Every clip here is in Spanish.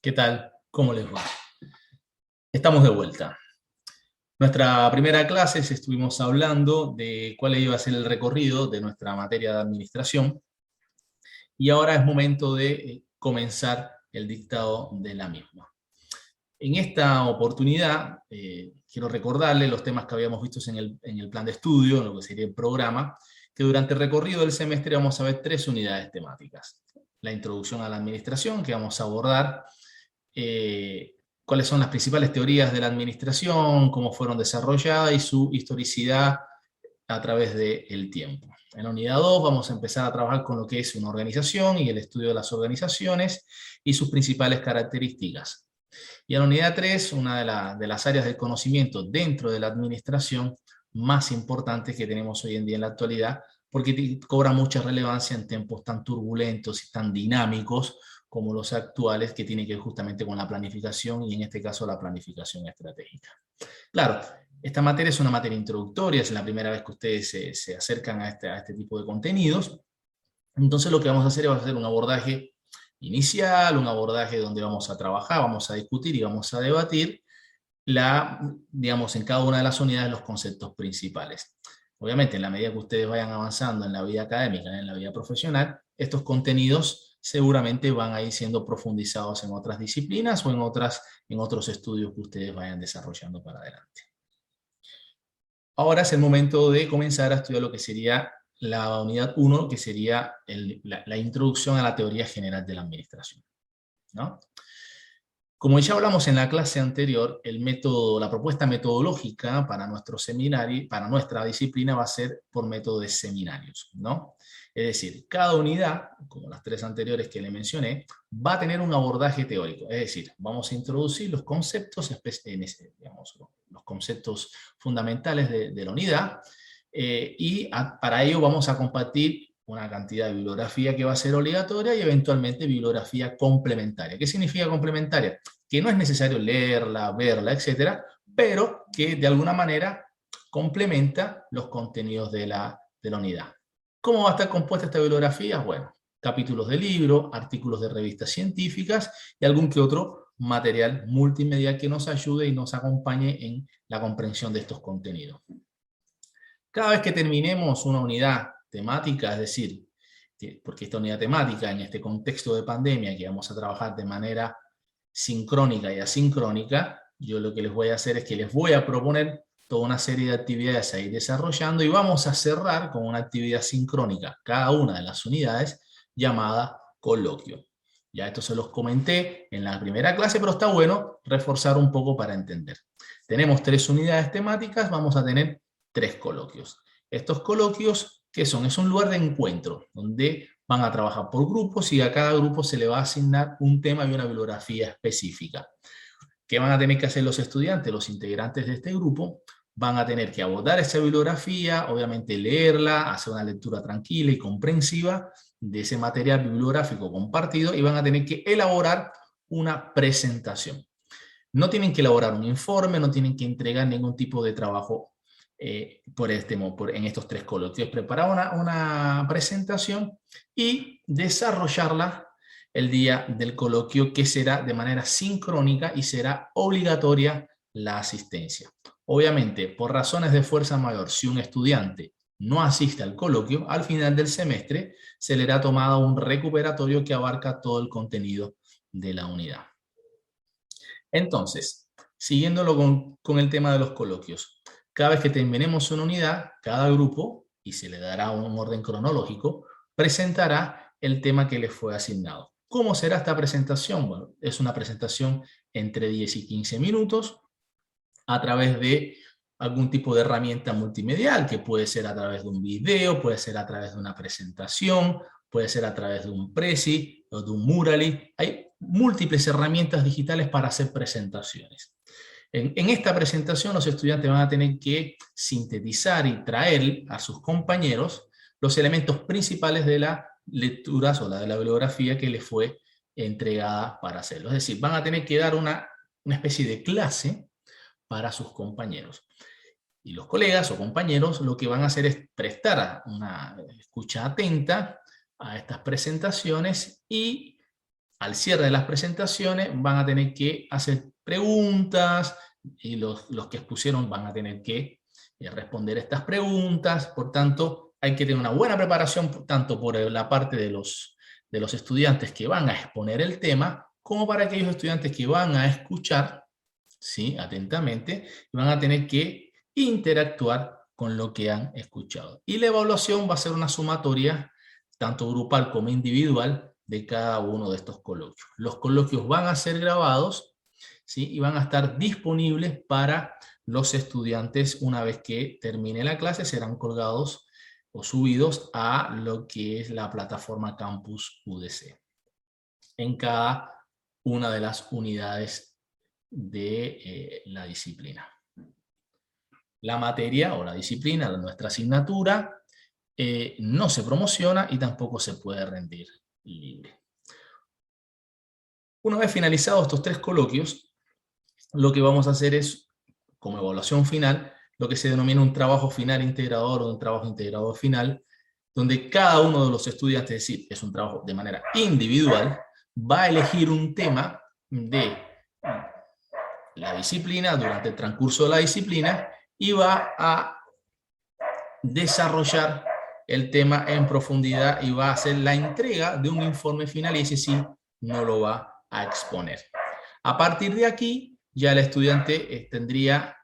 ¿Qué tal? ¿Cómo les va? Estamos de vuelta. Nuestra primera clase estuvimos hablando de cuál iba a ser el recorrido de nuestra materia de administración y ahora es momento de comenzar el dictado de la misma. En esta oportunidad, quiero recordarles los temas que habíamos visto en el plan de estudio, en lo que sería el programa, que durante el recorrido del semestre vamos a ver 3 unidades temáticas. La introducción a la administración, que vamos a abordar cuáles son las principales teorías de la administración, cómo fueron desarrolladas y su historicidad a través del tiempo. En la unidad 2 vamos a empezar a trabajar con lo que es una organización y el estudio de las organizaciones y sus principales características. Y en la unidad 3, una de las áreas del conocimiento dentro de la administración más importantes que tenemos hoy en día en la actualidad, porque cobra mucha relevancia en tiempos tan turbulentos y tan dinámicos como los actuales, que tiene que ver justamente con la planificación y en este caso la planificación estratégica. Claro, esta materia es una materia introductoria, es la primera vez que ustedes se acercan a este tipo de contenidos. Entonces lo que vamos a hacer es hacer un abordaje inicial, un abordaje donde vamos a trabajar, vamos a discutir y vamos a debatir digamos, en cada una de las unidades los conceptos principales. Obviamente, en la medida que ustedes vayan avanzando en la vida académica, en la vida profesional, estos contenidos seguramente van a ir siendo profundizados en otras disciplinas o en otros estudios que ustedes vayan desarrollando para adelante. Ahora es el momento de comenzar a estudiar lo que sería la unidad 1, que sería la introducción a la teoría general de la administración, ¿no? Como ya hablamos en la clase anterior, la propuesta metodológica para nuestro seminario, para nuestra disciplina, va a ser por método de seminarios, ¿no? Es decir, cada unidad, como las 3 anteriores que le mencioné, va a tener un abordaje teórico. Es decir, vamos a introducir los conceptos, digamos, los conceptos fundamentales de la unidad, para ello vamos a compartir una cantidad de bibliografía que va a ser obligatoria y eventualmente bibliografía complementaria. ¿Qué significa complementaria? Que no es necesario leerla, verla, etcétera, pero que de alguna manera complementa los contenidos de la unidad. ¿Cómo va a estar compuesta esta bibliografía? Bueno, capítulos de libro, artículos de revistas científicas y algún que otro material multimedia que nos ayude y nos acompañe en la comprensión de estos contenidos. Cada vez que terminemos una unidad temática, es decir, porque esta unidad temática en este contexto de pandemia que vamos a trabajar de manera sincrónica y asincrónica, yo lo que les voy a hacer es que les voy a proponer toda una serie de actividades a ir desarrollando y vamos a cerrar con una actividad sincrónica, cada una de las unidades, llamada coloquio. Ya esto se los comenté en la primera clase, pero está bueno reforzar un poco para entender. Tenemos 3 unidades temáticas, vamos a tener 3 coloquios. Estos coloquios, ¿qué son? Es un lugar de encuentro, donde van a trabajar por grupos y a cada grupo se le va a asignar un tema y una bibliografía específica. ¿Qué van a tener que hacer los estudiantes, los integrantes de este grupo? Van a tener que abordar esa bibliografía, obviamente leerla, hacer una lectura tranquila y comprensiva de ese material bibliográfico compartido y van a tener que elaborar una presentación. No tienen que elaborar un informe, no tienen que entregar ningún tipo de trabajo en estos 3 coloquios. Preparar una presentación y desarrollarla el día del coloquio, que será de manera sincrónica y será obligatoria la asistencia. Obviamente, por razones de fuerza mayor, si un estudiante no asiste al coloquio, al final del semestre se le hará tomado un recuperatorio que abarca todo el contenido de la unidad. Entonces, siguiéndolo con el tema de los coloquios, cada vez que terminemos una unidad, cada grupo, y se le dará un orden cronológico, presentará el tema que le fue asignado. ¿Cómo será esta presentación? Bueno, es una presentación entre 10 y 15 minutos a través de algún tipo de herramienta multimedial, que puede ser a través de un video, puede ser a través de una presentación, puede ser a través de un Prezi o de un Murally. Hay múltiples herramientas digitales para hacer presentaciones. En esta presentación los estudiantes van a tener que sintetizar y traer a sus compañeros los elementos principales de las lecturas o de la bibliografía que les fue entregada para hacerlo. Es decir, van a tener que dar una especie de clase para sus compañeros. Y los colegas o compañeros lo que van a hacer es prestar una escucha atenta a estas presentaciones y al cierre de las presentaciones van a tener que hacer preguntas y los que expusieron van a tener que responder estas preguntas. Por tanto, hay que tener una buena preparación tanto por la parte de los estudiantes que van a exponer el tema, como para aquellos estudiantes que van a escuchar, ¿sí?, atentamente, y van a tener que interactuar con lo que han escuchado. Y la evaluación va a ser una sumatoria, tanto grupal como individual, de cada uno de estos coloquios. Los coloquios van a ser grabados, ¿sí?, y van a estar disponibles para los estudiantes una vez que termine la clase, serán colgados o subidos a lo que es la plataforma Campus UDC, en cada una de las unidades de la disciplina. La materia o la disciplina de nuestra asignatura no se promociona y tampoco se puede rendir libre. Una vez finalizados estos 3 coloquios, lo que vamos a hacer es, como evaluación final, lo que se denomina un trabajo final integrador o un trabajo integrador final, donde cada uno de los estudiantes, es decir, es un trabajo de manera individual, va a elegir un tema de la disciplina durante el transcurso de la disciplina y va a desarrollar el tema en profundidad y va a hacer la entrega de un informe final, y ese sí no lo va a exponer. A partir de aquí, ya el estudiante tendría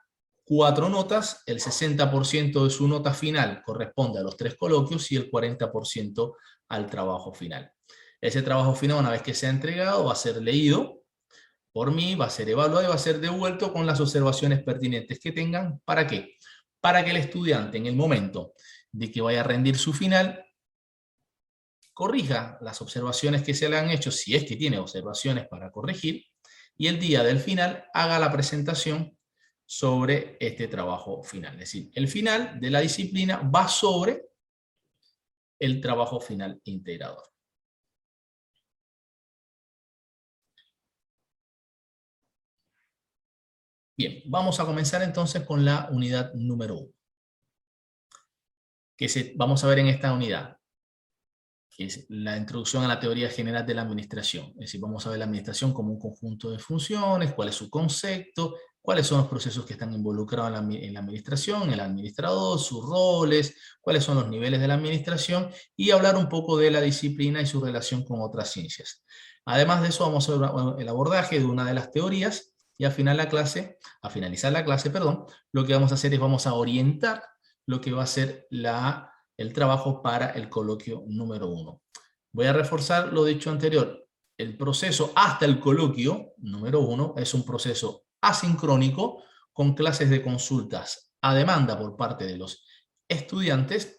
4 notas, el 60% de su nota final corresponde a los 3 coloquios y el 40% al trabajo final. Ese trabajo final, una vez que sea entregado, va a ser leído por mí, va a ser evaluado y va a ser devuelto con las observaciones pertinentes que tengan. ¿Para qué? Para que el estudiante, en el momento de que vaya a rendir su final, corrija las observaciones que se le han hecho, si es que tiene observaciones para corregir, y el día del final haga la presentación sobre este trabajo final. Es decir, el final de la disciplina va sobre el trabajo final integrador. Bien, vamos a comenzar entonces con la unidad número 1. Vamos a ver en esta unidad, que es la introducción a la teoría general de la administración. Es decir, vamos a ver la administración como un conjunto de funciones, cuál es su concepto, cuáles son los procesos que están involucrados en la administración, el administrador, sus roles, cuáles son los niveles de la administración, y hablar un poco de la disciplina y su relación con otras ciencias. Además de eso, vamos a ver el abordaje de una de las teorías, y al finalizar la clase, lo que vamos a hacer es vamos a orientar lo que va a ser el trabajo para el coloquio número 1. Voy a reforzar lo dicho anterior. El proceso hasta el coloquio número 1 es un proceso asincrónico con clases de consultas a demanda por parte de los estudiantes,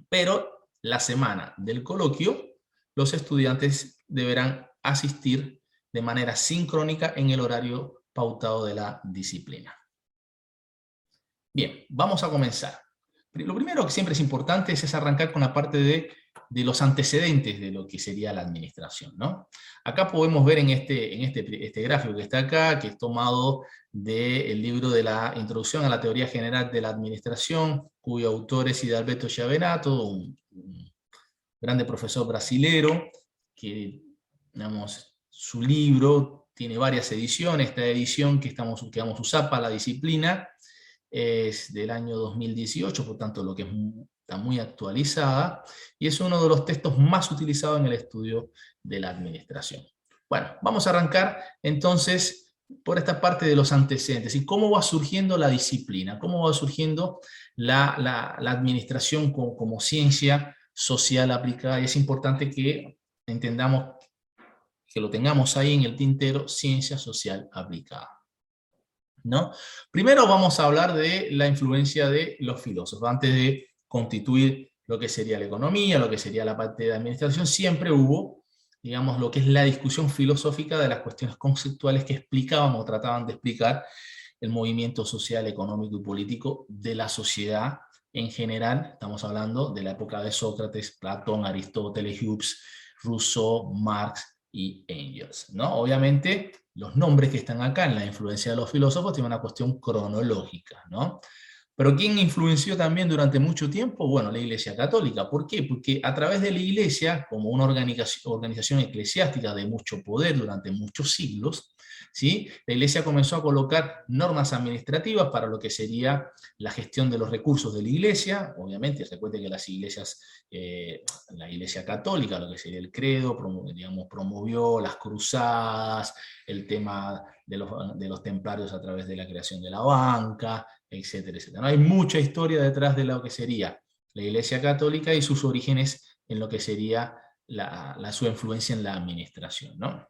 pero la semana del coloquio los estudiantes deberán asistir de manera sincrónica en el horario pautado de la disciplina. Bien, vamos a comenzar. Lo primero que siempre es importante es arrancar con la parte de los antecedentes de lo que sería la administración, ¿no? Acá podemos ver en este gráfico que está acá, que es tomado del libro de la Introducción a la Teoría General de la Administración, cuyo autor es Hidalberto Chiavenato, un grande profesor brasilero, que, digamos, su libro tiene varias ediciones. Esta edición que vamos a usar para la disciplina es del año 2018, por tanto está muy actualizada, y es uno de los textos más utilizados en el estudio de la administración. Bueno, vamos a arrancar entonces por esta parte de los antecedentes, y cómo va surgiendo la disciplina, cómo va surgiendo la administración como ciencia social aplicada, y es importante que entendamos, que lo tengamos ahí en el tintero, ciencia social aplicada, ¿no? Primero vamos a hablar de la influencia de los filósofos. Antes de constituir lo que sería la economía, lo que sería la parte de administración, siempre hubo, digamos, lo que es la discusión filosófica de las cuestiones conceptuales que explicaban o trataban de explicar el movimiento social, económico y político de la sociedad en general. Estamos hablando de la época de Sócrates, Platón, Aristóteles, Hobbes, Rousseau, Marx y Engels, ¿no? Obviamente, los nombres que están acá en la influencia de los filósofos tienen una cuestión cronológica, ¿no? Pero ¿quién influenció también durante mucho tiempo? Bueno, la Iglesia Católica. ¿Por qué? Porque a través de la Iglesia, como una organización eclesiástica de mucho poder durante muchos siglos, ¿sí? La Iglesia comenzó a colocar normas administrativas para lo que sería la gestión de los recursos de la Iglesia. Obviamente, recuerde que las iglesias, la Iglesia Católica, lo que sería el credo, digamos, promovió las cruzadas, el tema de los templarios a través de la creación de la banca, etcétera, etcétera. ¿No? Hay mucha historia detrás de lo que sería la Iglesia Católica y sus orígenes en lo que sería su influencia en la administración, ¿no?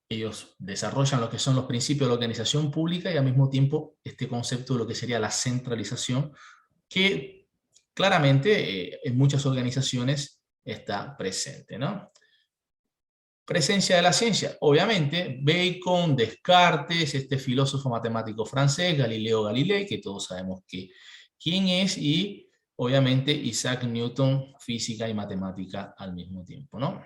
Ellos desarrollan lo que son los principios de la organización pública y al mismo tiempo este concepto de lo que sería la centralización, que claramente en muchas organizaciones está presente, ¿no? Presencia de la ciencia, obviamente, Bacon, Descartes, este filósofo matemático francés, Galileo Galilei, que todos sabemos quién es, y obviamente Isaac Newton, física y matemática al mismo tiempo, ¿no?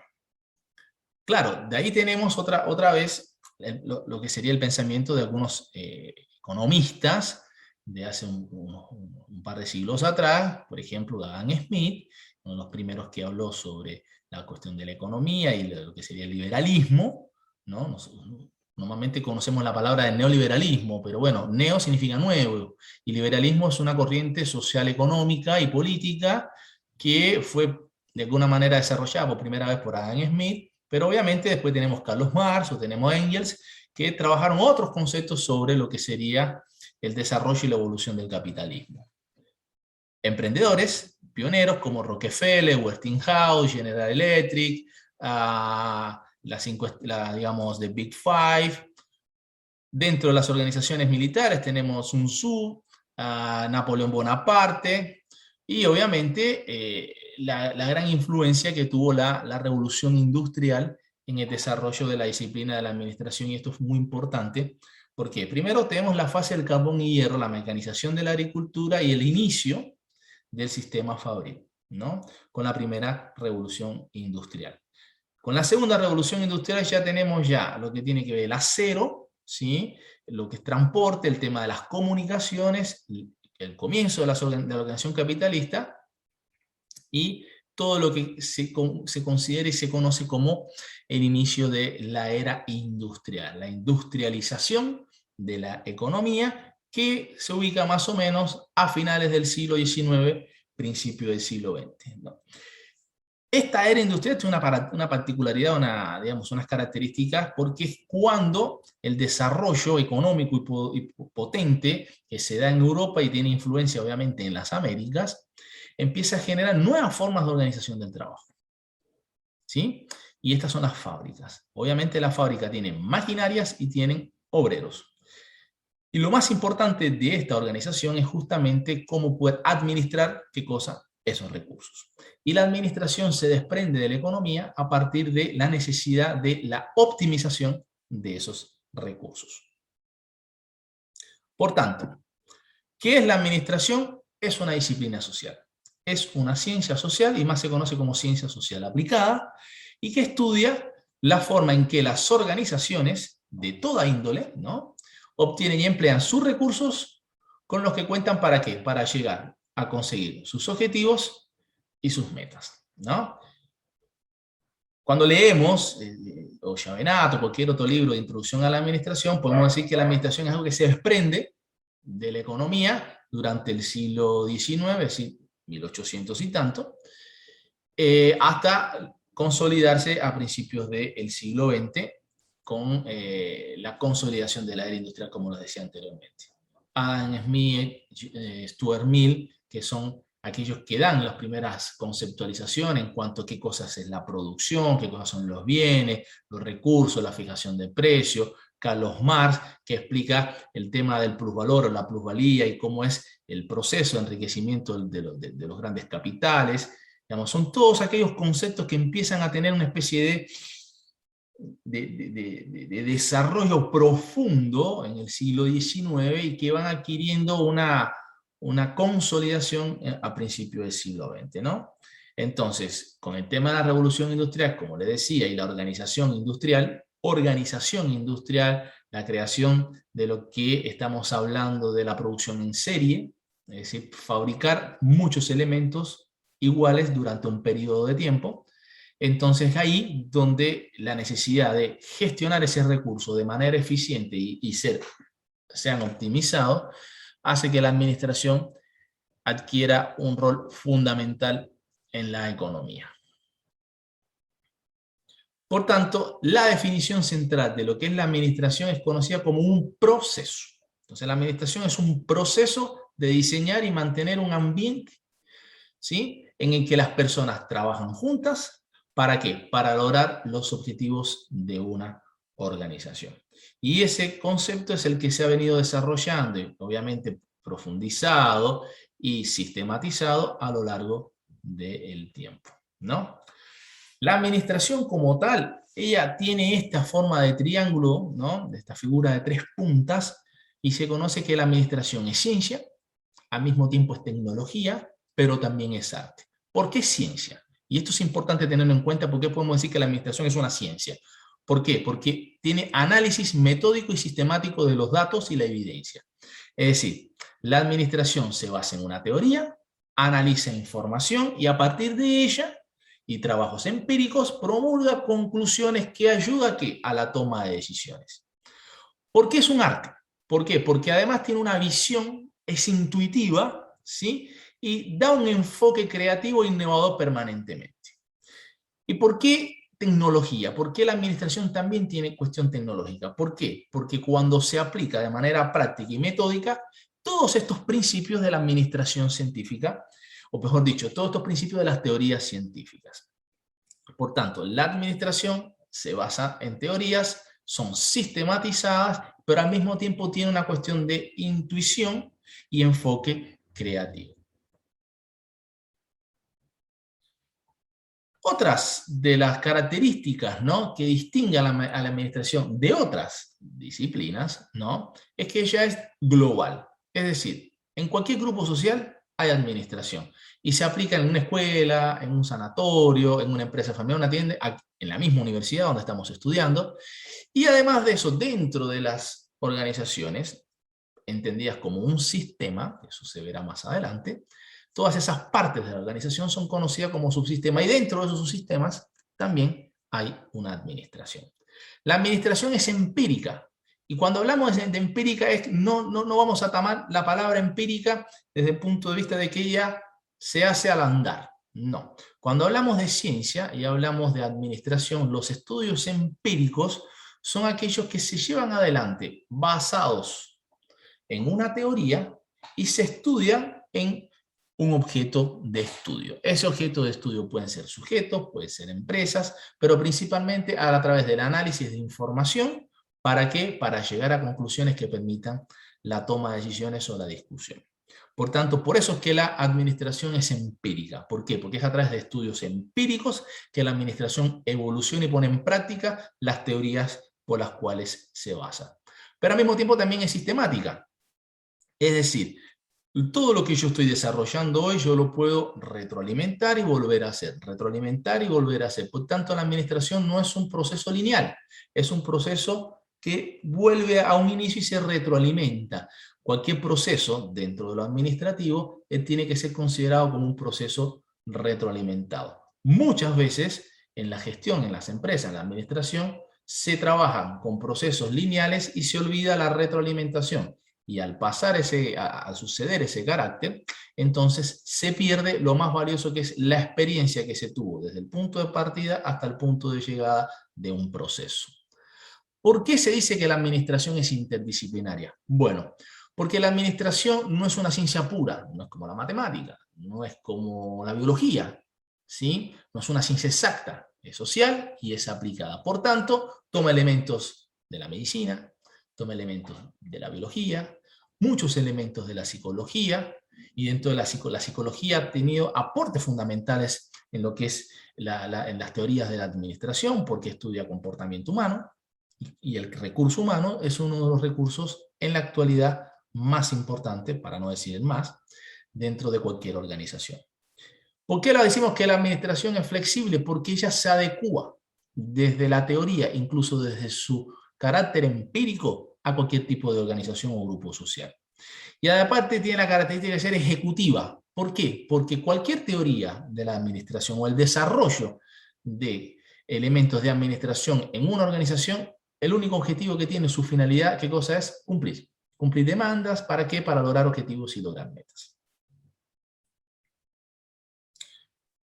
Claro, de ahí tenemos otra vez lo que sería el pensamiento de algunos economistas de hace un par de siglos atrás, por ejemplo, Adam Smith, uno de los primeros que habló sobre la cuestión de la economía y lo que sería el liberalismo, ¿no? Normalmente conocemos la palabra de neoliberalismo, pero bueno, neo significa nuevo, y liberalismo es una corriente social, económica y política que fue de alguna manera desarrollada por primera vez por Adam Smith, pero obviamente después tenemos Carlos Marx o tenemos Engels, que trabajaron otros conceptos sobre lo que sería el desarrollo y la evolución del capitalismo. Emprendedores, pioneros como Rockefeller, Westinghouse, General Electric, digamos, The Big Five. Dentro de las organizaciones militares tenemos Sun Tzu, Napoleón Bonaparte, y obviamente la gran influencia que tuvo la revolución industrial en el desarrollo de la disciplina de la administración, y esto es muy importante, porque primero tenemos la fase del carbón y hierro, la mecanización de la agricultura y el inicio del sistema fabril, ¿no? Con la primera revolución industrial. Con la segunda revolución industrial ya tenemos lo que tiene que ver el acero, ¿sí? Lo que es transporte, el tema de las comunicaciones, el comienzo de la organización capitalista y todo lo que se considera y se conoce como el inicio de la era industrial, la industrialización de la economía, que se ubica más o menos a finales del siglo XIX, principio del siglo XX, ¿no? Esta era industrial tiene una particularidad, digamos, unas características, porque es cuando el desarrollo económico y potente que se da en Europa y tiene influencia obviamente en las Américas, empieza a generar nuevas formas de organización del trabajo, ¿sí? Y estas son las fábricas. Obviamente las fábricas tienen maquinarias y tienen obreros. Y lo más importante de esta organización es justamente cómo poder administrar, ¿qué cosa? Esos recursos. Y la administración se desprende de la economía a partir de la necesidad de la optimización de esos recursos. Por tanto, ¿qué es la administración? Es una disciplina social. Es una ciencia social y más se conoce como ciencia social aplicada, y que estudia la forma en que las organizaciones de toda índole, ¿no?, obtienen y emplean sus recursos con los que cuentan ¿para qué? Para llegar a conseguir sus objetivos y sus metas, ¿no? Cuando leemos o Chavenato, cualquier otro libro de introducción a la administración, podemos decir que la administración es algo que se desprende de la economía durante el siglo XIX, es decir, 1800 y tanto, hasta consolidarse a principios del siglo XX con la consolidación de la era industrial, como les decía anteriormente. Adam Smith, Stuart Mill, que son aquellos que dan las primeras conceptualizaciones en cuanto a qué cosas es la producción, qué cosas son los bienes, los recursos, la fijación de precios. Carlos Marx, que explica el tema del plusvalor o la plusvalía y cómo es el proceso de enriquecimiento de los grandes capitales. Digamos, son todos aquellos conceptos que empiezan a tener una especie de desarrollo profundo en el siglo XIX y que van adquiriendo una consolidación a principios del siglo XX, ¿no? Entonces, con el tema de la revolución industrial, como les decía, y la organización industrial, la creación de lo que estamos hablando de la producción en serie, es decir, fabricar muchos elementos iguales durante un periodo de tiempo. Entonces ahí donde la necesidad de gestionar ese recurso de manera eficiente y sean optimizados, hace que la administración adquiera un rol fundamental en la economía. Por tanto, la definición central de lo que es la administración es conocida como un proceso. Entonces, la administración es un proceso de diseñar y mantener un ambiente, ¿sí?, en el que las personas trabajan juntas. ¿Para qué? Para lograr los objetivos de una organización. Y ese concepto es el que se ha venido desarrollando y obviamente profundizado y sistematizado a lo largo del tiempo, ¿no? La administración como tal, ella tiene esta forma de triángulo, ¿no?, de esta figura de 3 puntas, y se conoce que la administración es ciencia, al mismo tiempo es tecnología, pero también es arte. ¿Por qué ciencia? Y esto es importante tenerlo en cuenta porque podemos decir que la administración es una ciencia. ¿Por qué? Porque tiene análisis metódico y sistemático de los datos y la evidencia. Es decir, la administración se basa en una teoría, analiza información y a partir de ella y trabajos empíricos promulga conclusiones que ayudan a la toma de decisiones. ¿Por qué es un arte? ¿Por qué? Porque además tiene una visión, es intuitiva, ¿sí?, y da un enfoque creativo e innovador permanentemente. ¿Y por qué tecnología? ¿Por qué la administración también tiene cuestión tecnológica? ¿Por qué? Porque cuando se aplica de manera práctica y metódica todos estos principios de la administración científica, o mejor dicho, todos estos principios de las teorías científicas. Por tanto, la administración se basa en teorías, son sistematizadas, pero al mismo tiempo tiene una cuestión de intuición y enfoque creativo. Otras de las características, ¿no?, que distinguen a la administración de otras disciplinas, ¿no?, es que ella es global. Es decir, en cualquier grupo social hay administración. Y se aplica en una escuela, en un sanatorio, en una empresa familiar, una tienda, en la misma universidad donde estamos estudiando. Y además de eso, dentro de las organizaciones, entendidas como un sistema, eso se verá más adelante, todas esas partes de la organización son conocidas como subsistemas y dentro de esos subsistemas también hay una administración. La administración es empírica y cuando hablamos de empírica no vamos a tomar la palabra empírica desde el punto de vista de que ella se hace al andar. No. Cuando hablamos de ciencia y hablamos de administración, los estudios empíricos son aquellos que se llevan adelante basados en una teoría y se estudian en un objeto de estudio. Ese objeto de estudio pueden ser sujetos, pueden ser empresas, pero principalmente a través del análisis de información. ¿Para qué? Para llegar a conclusiones que permitan la toma de decisiones o la discusión. Por tanto, por eso es que la administración es empírica. ¿Por qué? Porque es a través de estudios empíricos que la administración evoluciona y pone en práctica las teorías por las cuales se basa. Pero al mismo tiempo también es sistemática. Es decir, todo lo que yo estoy desarrollando hoy, yo lo puedo retroalimentar y volver a hacer, retroalimentar y volver a hacer. Por tanto, la administración no es un proceso lineal, es un proceso que vuelve a un inicio y se retroalimenta. Cualquier proceso dentro de lo administrativo tiene que ser considerado como un proceso retroalimentado. Muchas veces en la gestión, en las empresas, en la administración, se trabajan con procesos lineales y se olvida la retroalimentación. Y al al suceder ese carácter, entonces se pierde lo más valioso que es la experiencia que se tuvo desde el punto de partida hasta el punto de llegada de un proceso. ¿Por qué se dice que la administración es interdisciplinaria? Bueno, porque la administración no es una ciencia pura, no es como la matemática, no es como la biología, ¿sí? No es una ciencia exacta, es social y es aplicada. Por tanto, toma elementos de la medicina, toma elementos de la biología, muchos elementos de la psicología, y dentro de la psicología ha tenido aportes fundamentales en lo que es en las teorías de la administración, porque estudia comportamiento humano, y el recurso humano es uno de los recursos en la actualidad más importante, para no decir el más, dentro de cualquier organización. ¿Por qué decimos que la administración es flexible? Porque ella se adecúa desde la teoría, incluso desde su carácter empírico, a cualquier tipo de organización o grupo social. Y aparte tiene la característica de ser ejecutiva. ¿Por qué? Porque cualquier teoría de la administración o el desarrollo de elementos de administración en una organización, el único objetivo que tiene, su finalidad, ¿qué cosa es? Cumplir. Cumplir demandas, ¿para qué? Para lograr objetivos y lograr metas.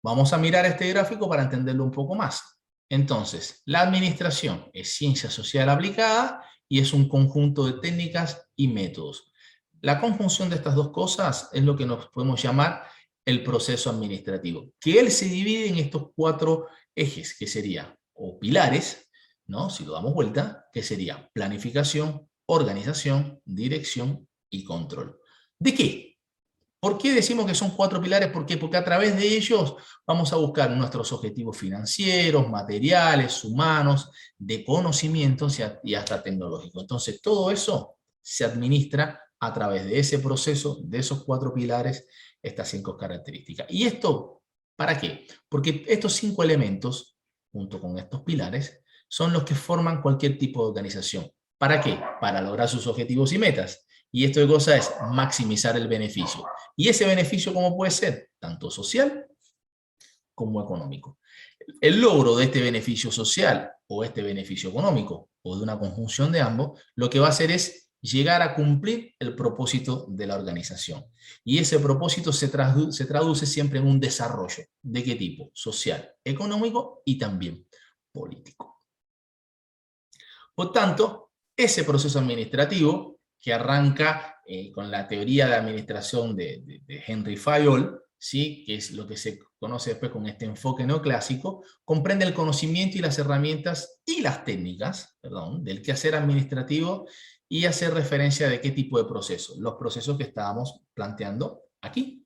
Vamos a mirar este gráfico para entenderlo un poco más. Entonces, la administración es ciencia social aplicada y es un conjunto de técnicas y métodos. La conjunción de estas dos cosas es lo que nos podemos llamar el proceso administrativo, que él se divide en estos 4 ejes, que serían, o pilares, ¿no? Si lo damos vuelta, que sería planificación, organización, dirección y control. ¿De qué? ¿Por qué decimos que son 4 pilares? ¿Por qué? Porque a través de ellos vamos a buscar nuestros objetivos financieros, materiales, humanos, de conocimientos y hasta tecnológicos. Entonces, todo eso se administra a través de ese proceso, de esos 4 pilares, estas 5 características. ¿Y esto para qué? Porque estos 5 elementos, junto con estos pilares, son los que forman cualquier tipo de organización. ¿Para qué? Para lograr sus objetivos y metas. Y esto de cosa es maximizar el beneficio. Y ese beneficio, ¿cómo puede ser? Tanto social como económico. El logro de este beneficio social o este beneficio económico o de una conjunción de ambos, lo que va a hacer es llegar a cumplir el propósito de la organización. Y ese propósito se traduce siempre en un desarrollo. ¿De qué tipo? Social, económico y también político. Por tanto, ese proceso administrativo que arranca con la teoría de administración de Henry Fayol, ¿sí? Que es lo que se conoce después con este enfoque neoclásico, comprende el conocimiento y las herramientas y las técnicas, perdón, del quehacer administrativo y hace referencia de qué tipo de procesos, los procesos que estábamos planteando aquí,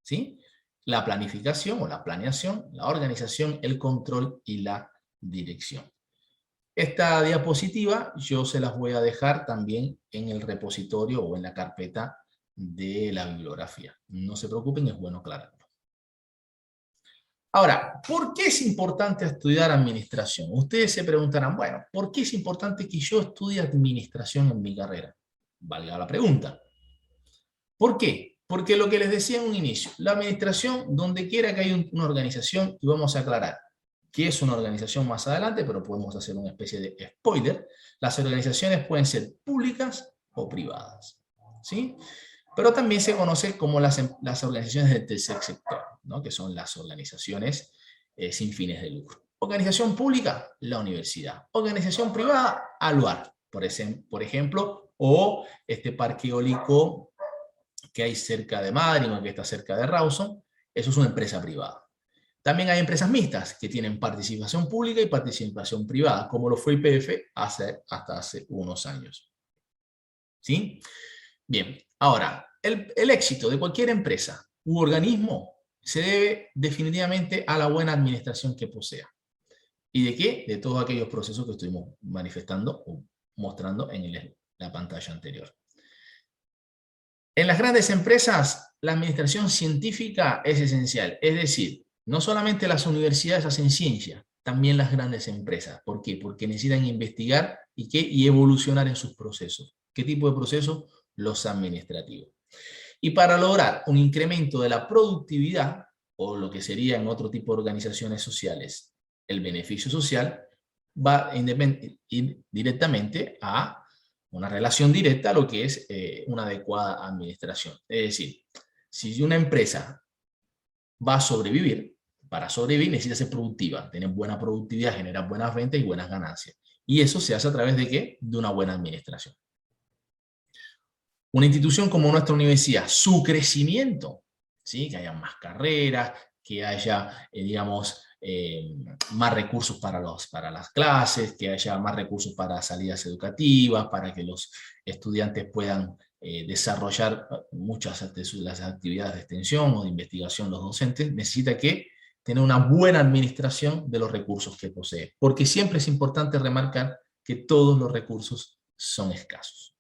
¿sí? La planificación o la planeación, la organización, el control y la dirección. Esta diapositiva yo se las voy a dejar también en el repositorio o en la carpeta de la bibliografía. No se preocupen, es bueno aclararlo. Ahora, ¿por qué es importante estudiar administración? Ustedes se preguntarán, bueno, ¿por qué es importante que yo estudie administración en mi carrera? Valga la pregunta. ¿Por qué? Porque lo que les decía en un inicio, la administración, donde quiera que haya una organización, y vamos a aclarar, que es una organización más adelante, pero podemos hacer una especie de spoiler, las organizaciones pueden ser públicas o privadas, ¿sí? Pero también se conoce como las organizaciones del tercer sector, ¿no? Que son las organizaciones sin fines de lucro. Organización pública, la universidad. Organización privada, ALUAR, por ejemplo, o este parque eólico que hay cerca de Madrid o que está cerca de Rawson, eso es una empresa privada. También hay empresas mixtas que tienen participación pública y participación privada, como lo fue YPF hasta hace unos años. ¿Sí? Bien, ahora, el éxito de cualquier empresa u organismo se debe definitivamente a la buena administración que posea. ¿Y de qué? De todos aquellos procesos que estuvimos manifestando o mostrando en la pantalla anterior. En las grandes empresas, la administración científica es esencial, es decir, no solamente las universidades hacen ciencia, también las grandes empresas. ¿Por qué? Porque necesitan investigar y evolucionar en sus procesos. ¿Qué tipo de procesos? Los administrativos. Y para lograr un incremento de la productividad, o lo que sería en otro tipo de organizaciones sociales, el beneficio social, va directamente a una relación directa a lo que es una adecuada administración. Es decir, si una empresa va a sobrevivir, para sobrevivir necesita ser productiva, tener buena productividad, generar buenas ventas y buenas ganancias. Y eso se hace a través de ¿qué? De una buena administración. Una institución como nuestra universidad, su crecimiento, ¿sí? Que haya más carreras, que haya, digamos, más recursos para las clases, que haya más recursos para salidas educativas, para que los estudiantes puedan desarrollar muchas de las actividades de extensión o de investigación los docentes, necesita que tener una buena administración de los recursos que posee, porque siempre es importante remarcar que todos los recursos son escasos.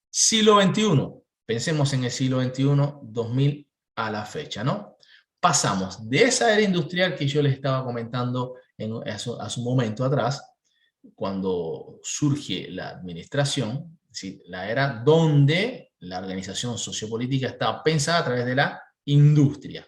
Siglo XXI, pensemos en el siglo XXI, 2000 a la fecha, ¿no? Pasamos de esa era industrial que yo les estaba comentando hace un momento atrás, cuando surge la administración, decir, la era donde la organización sociopolítica estaba pensada a través de la industria.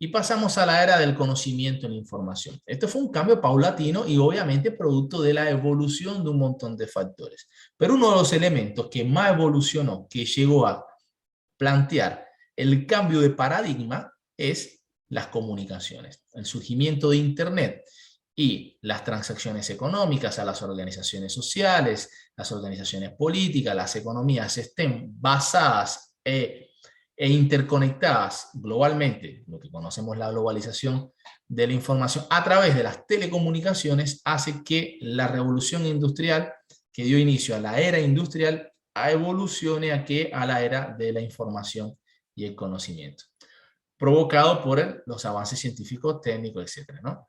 Y pasamos a la era del conocimiento y la información. Esto fue un cambio paulatino y obviamente producto de la evolución de un montón de factores. Pero uno de los elementos que más evolucionó, que llegó a plantear el cambio de paradigma, es las comunicaciones. El surgimiento de Internet y las transacciones económicas a las organizaciones sociales, las organizaciones políticas, las economías estén basadas e interconectadas globalmente, lo que conocemos la globalización de la información a través de las telecomunicaciones, hace que la revolución industrial que dio inicio a la era industrial evolucione a la era de la información y el conocimiento, provocado por los avances científicos, técnicos, etc., ¿no?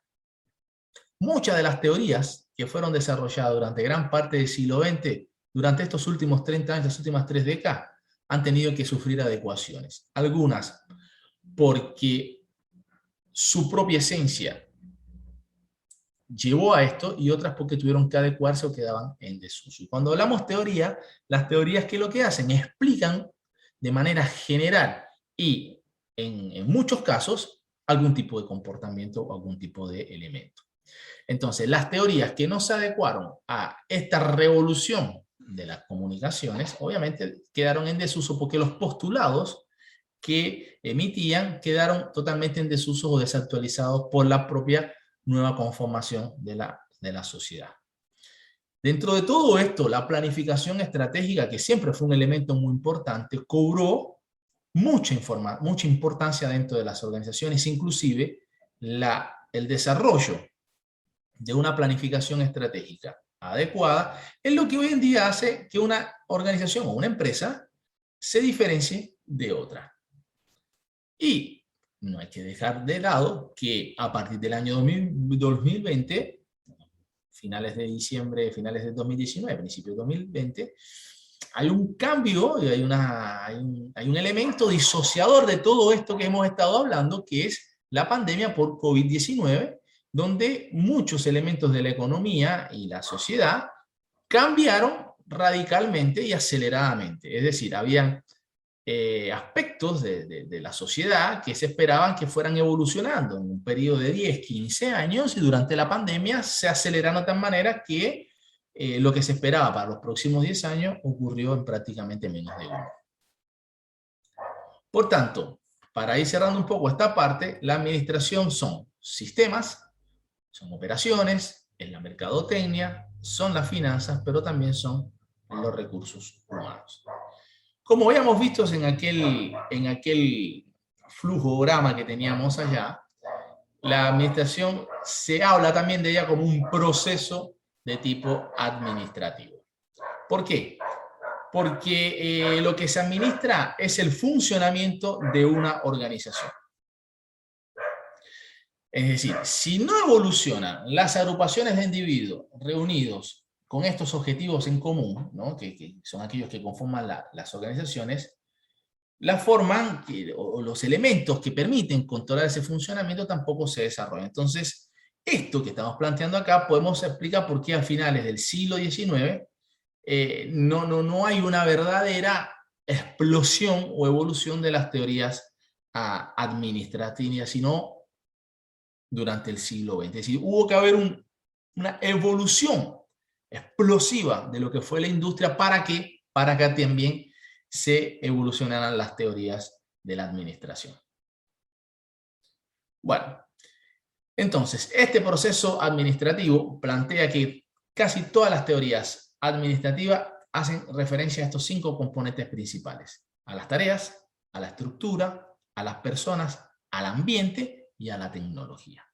Muchas de las teorías que fueron desarrolladas durante gran parte del siglo XX, durante estos últimos 30 años, las últimas 3 décadas, han tenido que sufrir adecuaciones. Algunas porque su propia esencia llevó a esto y otras porque tuvieron que adecuarse o quedaban en desuso. Y cuando hablamos teoría, las teorías que lo que hacen explican de manera general y en muchos casos algún tipo de comportamiento o algún tipo de elemento. Entonces, las teorías que no se adecuaron a esta revolución de las comunicaciones, obviamente quedaron en desuso porque los postulados que emitían quedaron totalmente en desuso o desactualizados por la propia nueva conformación de la sociedad. Dentro de todo esto, la planificación estratégica, que siempre fue un elemento muy importante, cobró mucha importancia dentro de las organizaciones, inclusive el desarrollo de una planificación estratégica adecuada es lo que hoy en día hace que una organización o una empresa se diferencie de otra. Y no hay que dejar de lado que a partir del año 2020, finales de diciembre, finales de 2019, principios de 2020, hay un cambio y hay un elemento disociador de todo esto que hemos estado hablando, que es la pandemia por COVID-19, donde muchos elementos de la economía y la sociedad cambiaron radicalmente y aceleradamente. Es decir, habían aspectos de la sociedad que se esperaban que fueran evolucionando en un periodo de 10, 15 años y durante la pandemia se aceleraron de tal manera que lo que se esperaba para los próximos 10 años ocurrió en prácticamente menos de uno. Por tanto, para ir cerrando un poco esta parte, la administración son sistemas, son operaciones, es la mercadotecnia, son las finanzas, pero también son los recursos humanos. Como habíamos visto en aquel flujograma que teníamos allá, la administración se habla también de ella como un proceso de tipo administrativo. ¿Por qué? Porque lo que se administra es el funcionamiento de una organización. Es decir, si no evolucionan las agrupaciones de individuos reunidos con estos objetivos en común, ¿no? que son aquellos que conforman las organizaciones, la forma o los elementos que permiten controlar ese funcionamiento tampoco se desarrollan. Entonces, esto que estamos planteando acá podemos explicar por qué a finales del siglo XIX no hay una verdadera explosión o evolución de las teorías administrativas, sino durante el siglo XX. Es decir, hubo que haber una evolución explosiva de lo que fue la industria para que también se evolucionaran las teorías de la administración. Bueno, entonces, este proceso administrativo plantea que casi todas las teorías administrativas hacen referencia a estos 5 componentes principales: a las tareas, a la estructura, a las personas, al ambiente y a la tecnología.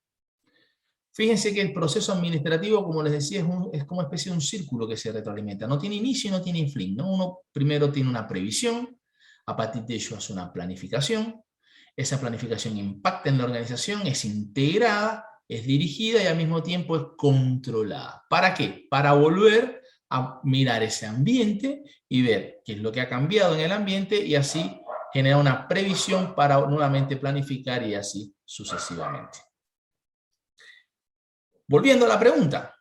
Fíjense que el proceso administrativo, como les decía, es como una especie de un círculo que se retroalimenta. No tiene inicio y no tiene fin, ¿no? Uno primero tiene una previsión, a partir de ello hace una planificación, esa planificación impacta en la organización, es integrada, es dirigida y al mismo tiempo es controlada. ¿Para qué? Para volver a mirar ese ambiente y ver qué es lo que ha cambiado en el ambiente y así generar una previsión para nuevamente planificar y así sucesivamente. Volviendo a la pregunta,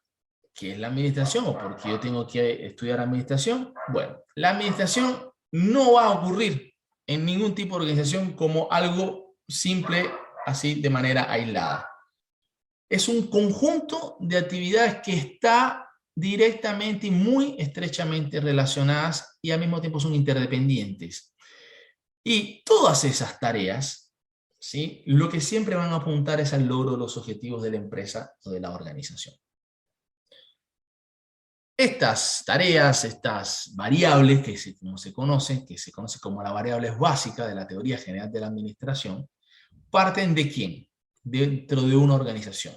¿qué es la administración o por qué yo tengo que estudiar administración? Bueno, la administración no va a ocurrir en ningún tipo de organización como algo simple, así de manera aislada. Es un conjunto de actividades que está directamente y muy estrechamente relacionadas y al mismo tiempo son interdependientes. Y todas esas tareas, ¿sí?, lo que siempre van a apuntar es al logro de los objetivos de la empresa o de la organización. Estas tareas, estas variables que se conocen como las variables básicas de la teoría general de la administración, parten ¿de quién? Dentro de una organización.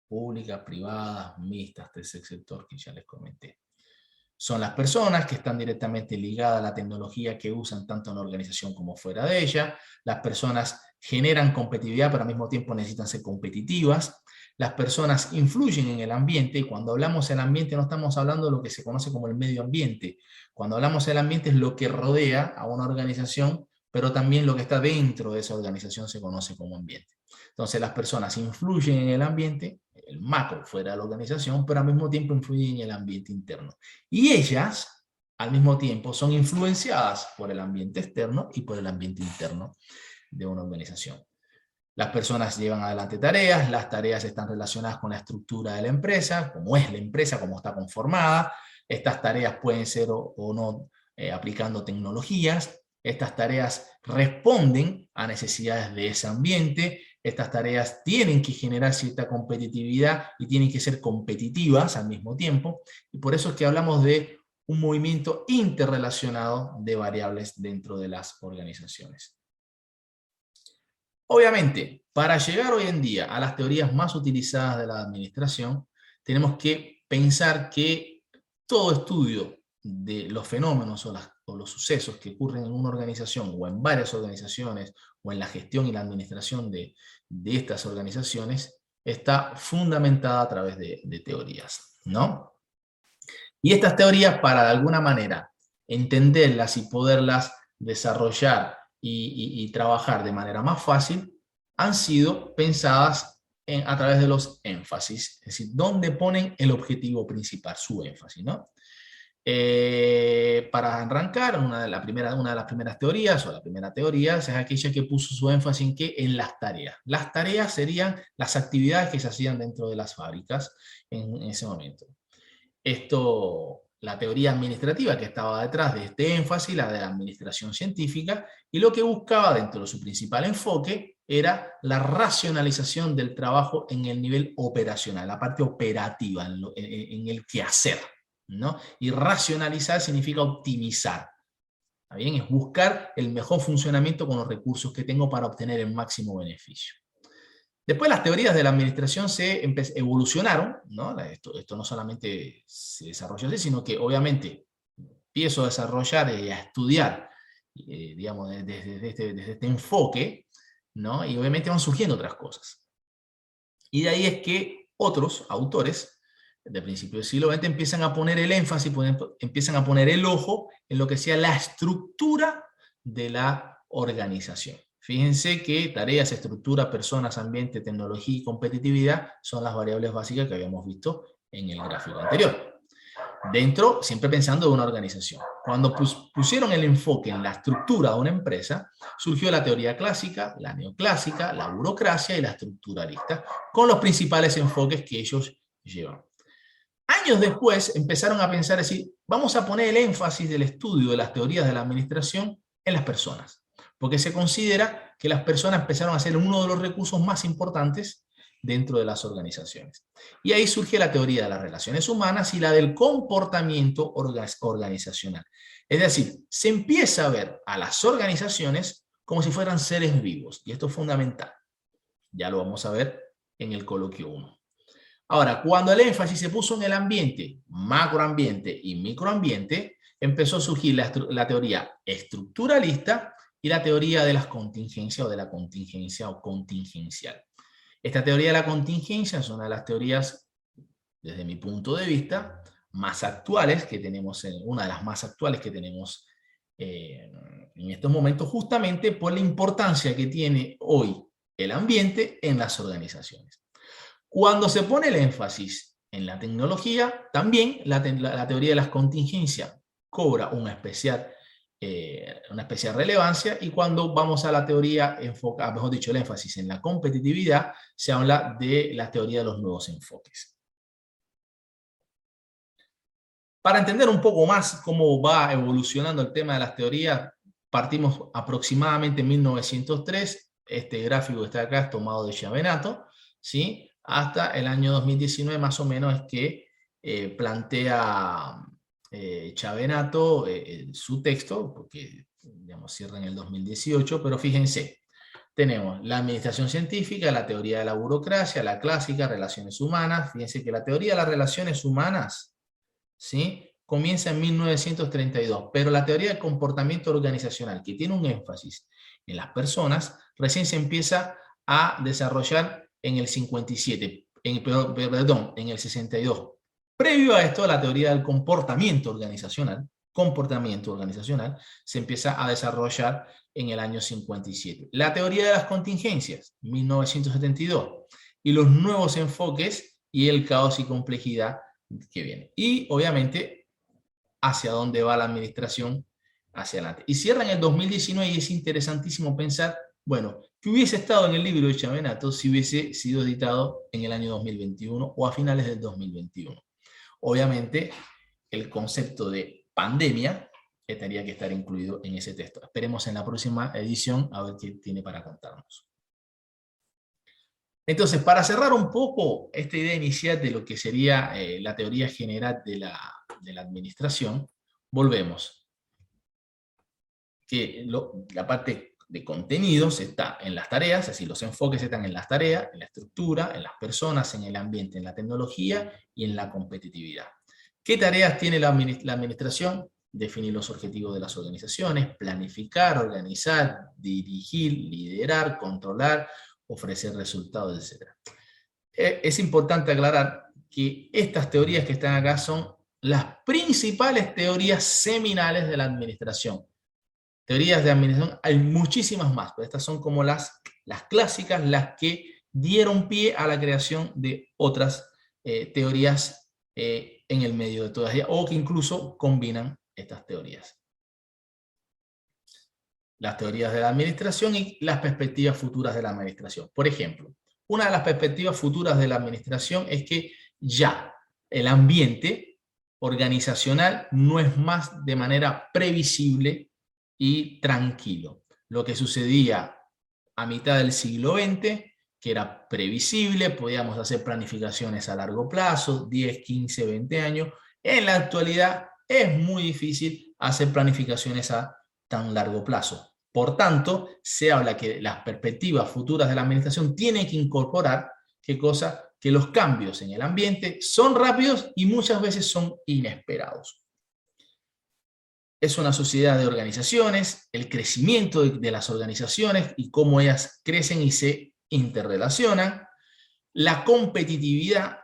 Públicas, privadas, mixtas, tercer sector, que ya les comenté. Son las personas que están directamente ligadas a la tecnología que usan tanto en la organización como fuera de ella. Las personas generan competitividad, pero al mismo tiempo necesitan ser competitivas. Las personas influyen en el ambiente, y cuando hablamos del ambiente no estamos hablando de lo que se conoce como el medio ambiente. Cuando hablamos del ambiente es lo que rodea a una organización, pero también lo que está dentro de esa organización se conoce como ambiente. Entonces las personas influyen en el ambiente, el macro fuera de la organización, pero al mismo tiempo influyen en el ambiente interno. Y ellas, al mismo tiempo, son influenciadas por el ambiente externo y por el ambiente interno de una organización. Las personas llevan adelante tareas, las tareas están relacionadas con la estructura de la empresa, cómo es la empresa, cómo está conformada. Estas tareas pueden ser o no aplicando tecnologías. Estas tareas responden a necesidades de ese ambiente. Estas tareas tienen que generar cierta competitividad y tienen que ser competitivas al mismo tiempo. Y por eso es que hablamos de un movimiento interrelacionado de variables dentro de las organizaciones. Obviamente, para llegar hoy en día a las teorías más utilizadas de la administración, tenemos que pensar que todo estudio de los fenómenos o los sucesos que ocurren en una organización o en varias organizaciones o en la gestión y la administración de estas organizaciones está fundamentada a través de teorías, ¿no? Y estas teorías, para de alguna manera entenderlas y poderlas desarrollar y trabajar de manera más fácil, han sido pensadas a través de los énfasis, es decir, dónde ponen el objetivo principal, su énfasis, ¿no? Para arrancar, una de las primeras teorías, o la primera teoría, es aquella que puso su énfasis en ¿qué? En las tareas. Las tareas serían las actividades que se hacían dentro de las fábricas en ese momento. La teoría administrativa que estaba detrás de este énfasis, la de la administración científica, y lo que buscaba dentro de su principal enfoque era la racionalización del trabajo en el nivel operacional, la parte operativa, en el quehacer, ¿no? Y racionalizar significa optimizar. ¿Está bien? Es buscar el mejor funcionamiento con los recursos que tengo para obtener el máximo beneficio. Después las teorías de la administración se evolucionaron, ¿no? Esto no solamente se desarrolló así, sino que obviamente empiezo a desarrollar y a estudiar, digamos, desde este enfoque, ¿no? Y obviamente van surgiendo otras cosas. Y de ahí es que otros autores, de principios del siglo XX, empiezan a poner el énfasis, empiezan a poner el ojo en lo que sea la estructura de la organización. Fíjense que tareas, estructura, personas, ambiente, tecnología y competitividad son las variables básicas que habíamos visto en el gráfico anterior. Dentro, siempre pensando en una organización. Cuando pusieron el enfoque en la estructura de una empresa, surgió la teoría clásica, la neoclásica, la burocracia y la estructuralista, con los principales enfoques que ellos llevan. Años después empezaron a pensar así, vamos a poner el énfasis del estudio de las teorías de la administración en las personas, porque se considera que las personas empezaron a ser uno de los recursos más importantes dentro de las organizaciones. Y ahí surge la teoría de las relaciones humanas y la del comportamiento organizacional. Es decir, se empieza a ver a las organizaciones como si fueran seres vivos, y esto es fundamental. Ya lo vamos a ver en el coloquio 1. Ahora, cuando el énfasis se puso en el ambiente, macroambiente y microambiente, empezó a surgir la teoría estructuralista y la teoría de las contingencias o de la contingencia o contingencial. Esta teoría de la contingencia es una de las teorías, desde mi punto de vista, más actuales que tenemos, una de las más actuales que tenemos en estos momentos, justamente por la importancia que tiene hoy el ambiente en las organizaciones. Cuando se pone el énfasis En la tecnología, también la teoría de las contingencias cobra una especial relevancia, y cuando vamos a la teoría enfocada, mejor dicho, el énfasis en la competitividad, se habla de la teoría de los nuevos enfoques. Para entender un poco más cómo va evolucionando el tema de las teorías, partimos aproximadamente en 1903, este gráfico que está acá es tomado de Chiavenato, ¿sí? Hasta el año 2019 más o menos es que plantea Chiavenato su texto, porque digamos, cierra en el 2018, pero fíjense, tenemos la administración científica, la teoría de la burocracia, la clásica, relaciones humanas. Fíjense que la teoría de las relaciones humanas, ¿sí?, comienza en 1932, pero la teoría del comportamiento organizacional, que tiene un énfasis en las personas, recién se empieza a desarrollar en el 57, en el 62. Previo a esto, la teoría del comportamiento organizacional se empieza a desarrollar en el año 57. La teoría de las contingencias, 1972, y los nuevos enfoques y el caos y complejidad que viene. Y obviamente hacia dónde va la administración hacia adelante. Y cierra en el 2019 y es interesantísimo pensar, bueno, que hubiese estado en el libro de Chiavenato si hubiese sido editado en el año 2021 o a finales del 2021. Obviamente, el concepto de pandemia tendría que estar incluido en ese texto. Esperemos en la próxima edición a ver qué tiene para contarnos. Entonces, para cerrar un poco esta idea inicial de lo que sería la teoría general de la administración, volvemos. Que la parte de contenidos está en las tareas, es decir, los enfoques están en las tareas, en la estructura, en las personas, en el ambiente, en la tecnología y en la competitividad. ¿Qué tareas tiene la administración? Definir los objetivos de las organizaciones, planificar, organizar, dirigir, liderar, controlar, ofrecer resultados, etc. Es importante aclarar que estas teorías que están acá son las principales teorías seminales de la administración. Teorías de administración hay muchísimas más, pero estas son como las clásicas, las que dieron pie a la creación de otras teorías en el medio de todas ellas, o que incluso combinan estas teorías. Las teorías de la administración y las perspectivas futuras de la administración. Por ejemplo, una de las perspectivas futuras de la administración es que ya el ambiente organizacional no es más de manera previsible y tranquilo. Lo que sucedía a mitad del siglo XX, que era previsible, podíamos hacer planificaciones a largo plazo, 10, 15, 20 años. En la actualidad es muy difícil hacer planificaciones a tan largo plazo. Por tanto, se habla que las perspectivas futuras de la administración tienen que incorporar, ¿qué cosa? Que los cambios en el ambiente son rápidos y muchas veces son inesperados. Es una sociedad de organizaciones, el crecimiento de las organizaciones y cómo ellas crecen y se interrelacionan, la competitividad,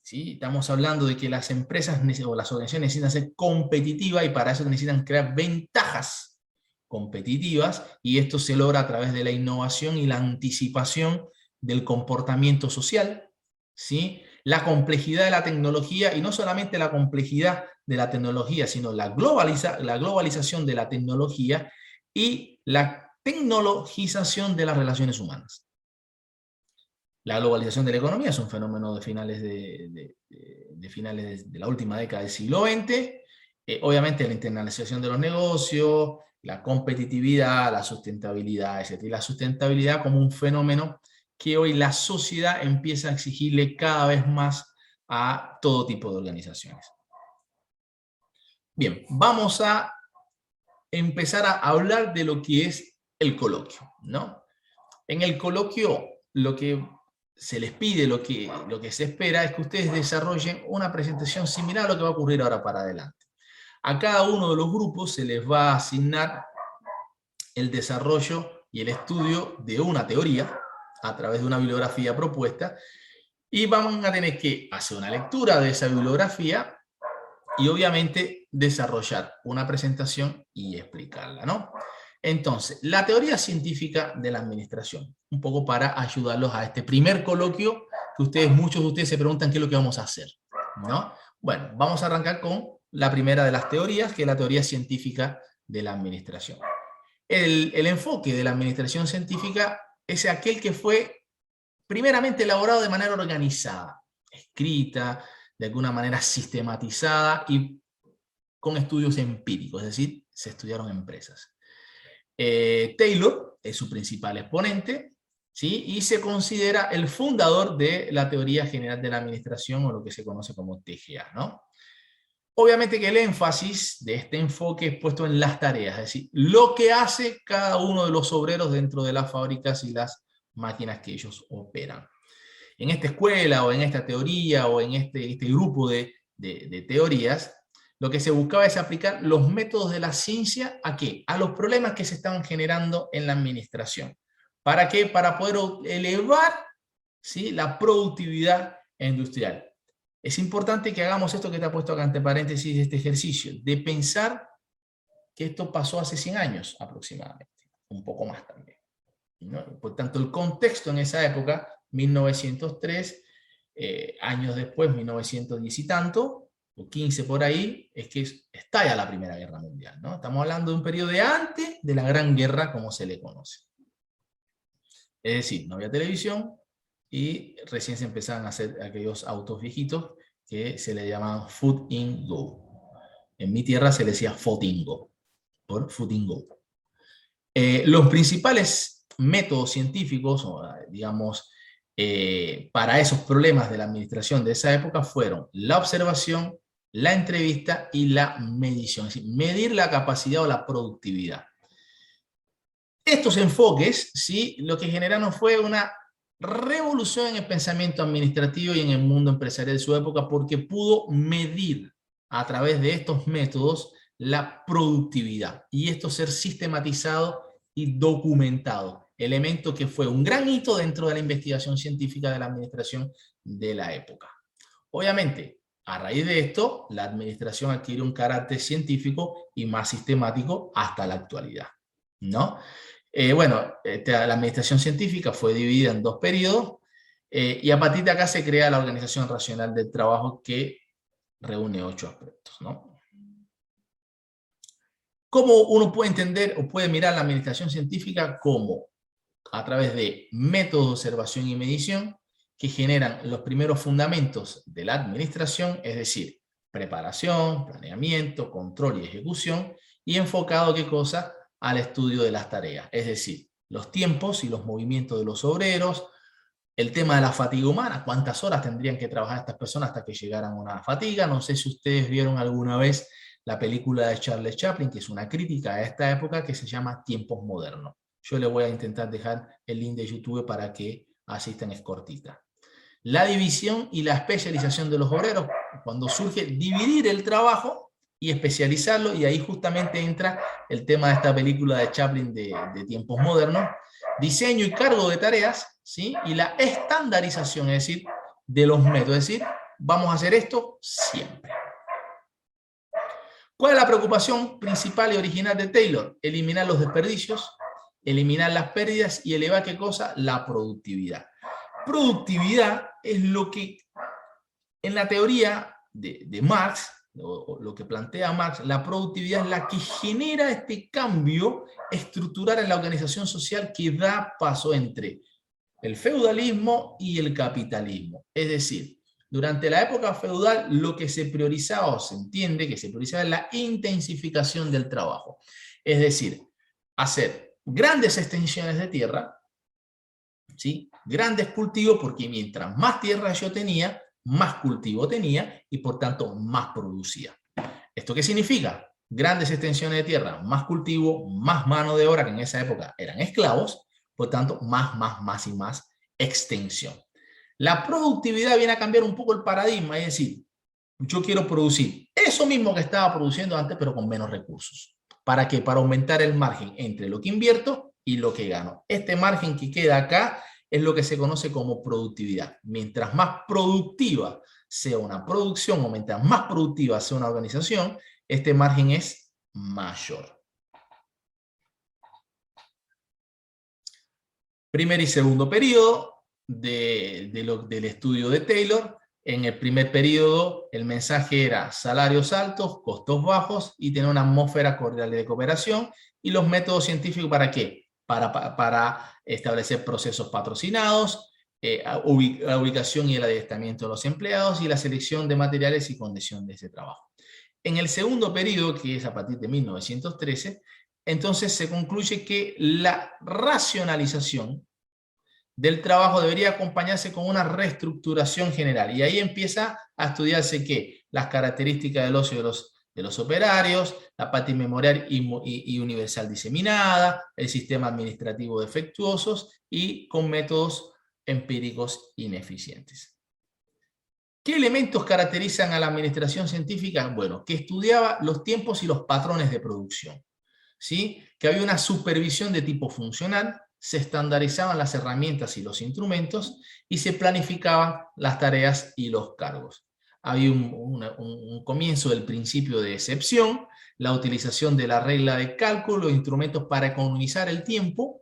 ¿sí? Estamos hablando de que las empresas o las organizaciones necesitan ser competitivas y para eso necesitan crear ventajas competitivas, y esto se logra a través de la innovación y la anticipación del comportamiento social, ¿sí? La complejidad de la tecnología, y no solamente la complejidad de la tecnología, sino la globalización de la tecnología y la tecnologización de las relaciones humanas. La globalización de la economía es un fenómeno de finales de la última década del siglo XX. Obviamente la internacionalización de los negocios, la competitividad, la sustentabilidad, etc. Y la sustentabilidad como un fenómeno que hoy la sociedad empieza a exigirle cada vez más a todo tipo de organizaciones. Bien, vamos a empezar a hablar de lo que es el coloquio, ¿no? En el coloquio, lo que se les pide, lo que se espera es que ustedes desarrollen una presentación similar a lo que va a ocurrir ahora para adelante. A cada uno de los grupos se les va a asignar el desarrollo y el estudio de una teoría a través de una bibliografía propuesta, y vamos a tener que hacer una lectura de esa bibliografía y obviamente desarrollar una presentación y explicarla, ¿no? Entonces, la teoría científica de la administración, un poco para ayudarlos a este primer coloquio que muchos de ustedes se preguntan qué es lo que vamos a hacer, ¿no? Bueno, vamos a arrancar con la primera de las teorías, que es la teoría científica de la administración. El enfoque de la administración científica es aquel que fue primeramente elaborado de manera organizada, escrita, de alguna manera sistematizada y con estudios empíricos, es decir, se estudiaron empresas. Taylor es su principal exponente, ¿sí? Y se considera el fundador de la teoría general de la administración, o lo que se conoce como TGA, ¿no? Obviamente que el énfasis de este enfoque es puesto en las tareas, es decir, lo que hace cada uno de los obreros dentro de las fábricas y las máquinas que ellos operan. En esta escuela, o en esta teoría, o en este grupo de teorías, lo que se buscaba es aplicar los métodos de la ciencia ¿a qué? A los problemas que se estaban generando en la administración. ¿Para qué? Para poder elevar, ¿sí?, la productividad industrial. Es importante que hagamos esto que está puesto acá entre paréntesis, este ejercicio, de pensar que esto pasó hace 100 años aproximadamente, un poco más también, ¿no? Por tanto, el contexto en esa época, 1903, años después, 1910 y tanto, o 15 por ahí, es que estalla la Primera Guerra Mundial, ¿no? Estamos hablando de un periodo de antes de la Gran Guerra, como se le conoce. Es decir, no había televisión y recién se empezaban a hacer aquellos autos viejitos que se le llamaban Food in Go. En mi tierra se le decía Fotingo, por Food in Go. Los principales métodos científicos, o, digamos, para esos problemas de la administración de esa época fueron la observación, la entrevista y la medición, es decir, medir la capacidad o la productividad. Estos enfoques, ¿sí?, lo que generaron fue una revolución en el pensamiento administrativo y en el mundo empresarial de su época, porque pudo medir a través de estos métodos la productividad, y esto ser sistematizado y documentado, elemento que fue un gran hito dentro de la investigación científica de la administración de la época. Obviamente, a raíz de esto, la administración adquiere un carácter científico y más sistemático hasta la actualidad, ¿no? La administración científica fue dividida en dos periodos, y a partir de acá se crea la Organización Racional del Trabajo, que reúne 8 aspectos, ¿no? ¿Cómo uno puede entender o puede mirar la administración científica? Como a través de métodos de observación y medición que generan los primeros fundamentos de la administración, es decir, preparación, planeamiento, control y ejecución, y enfocado, ¿qué cosa?, al estudio de las tareas, es decir, los tiempos y los movimientos de los obreros, el tema de la fatiga humana, cuántas horas tendrían que trabajar estas personas hasta que llegaran a una fatiga. No sé si ustedes vieron alguna vez la película de Charles Chaplin, que es una crítica a esta época, que se llama Tiempos Modernos. Yo les voy a intentar dejar el link de YouTube para que asistan, es cortita. La división y la especialización de los obreros, cuando surge dividir el trabajo y especializarlo, y ahí justamente entra el tema de esta película de Chaplin de Tiempos Modernos, diseño y cargo de tareas, ¿sí?, y la estandarización, es decir, de los métodos, es decir, vamos a hacer esto siempre. ¿Cuál es la preocupación principal y original de Taylor? Eliminar los desperdicios, eliminar las pérdidas y elevar, ¿qué cosa?, la productividad. Productividad es lo que en la teoría de Marx, o lo que plantea Marx, la productividad es la que genera este cambio estructural en la organización social que da paso entre el feudalismo y el capitalismo. Es decir, durante la época feudal lo que se priorizaba, o se entiende que se priorizaba, es la intensificación del trabajo. Es decir, hacer grandes extensiones de tierra, ¿sí?, grandes cultivos, porque mientras más tierra yo tenía, más cultivo tenía y por tanto más producía. ¿Esto qué significa? Grandes extensiones de tierra, más cultivo, más mano de obra, que en esa época eran esclavos, por tanto más y más extensión. La productividad viene a cambiar un poco el paradigma, es decir, yo quiero producir eso mismo que estaba produciendo antes, pero con menos recursos. ¿Para qué? Para aumentar el margen entre lo que invierto y lo que gano. Este margen que queda acá es lo que se conoce como productividad. Mientras más productiva sea una producción, o mientras más productiva sea una organización, este margen es mayor. Primer y segundo periodo, del estudio de Taylor. En el primer periodo el mensaje era salarios altos, costos bajos y tener una atmósfera cordial de cooperación. ¿Y los métodos científicos para qué? Para establecer procesos patrocinados, la ubicación y el adiestramiento de los empleados y la selección de materiales y condiciones de trabajo. En el segundo periodo, que es a partir de 1913, entonces se concluye que la racionalización del trabajo debería acompañarse con una reestructuración general. Y ahí empieza a estudiarse ¿qué? Las características del ocio de los operarios, la parte inmemorial y universal diseminada, el sistema administrativo defectuosos y con métodos empíricos ineficientes. ¿Qué elementos caracterizan a la administración científica? Bueno, que estudiaba los tiempos y los patrones de producción, ¿sí? Que había una supervisión de tipo funcional, se estandarizaban las herramientas y los instrumentos y se planificaban las tareas y los cargos. Había un comienzo del principio de excepción, la utilización de la regla de cálculo, instrumentos para economizar el tiempo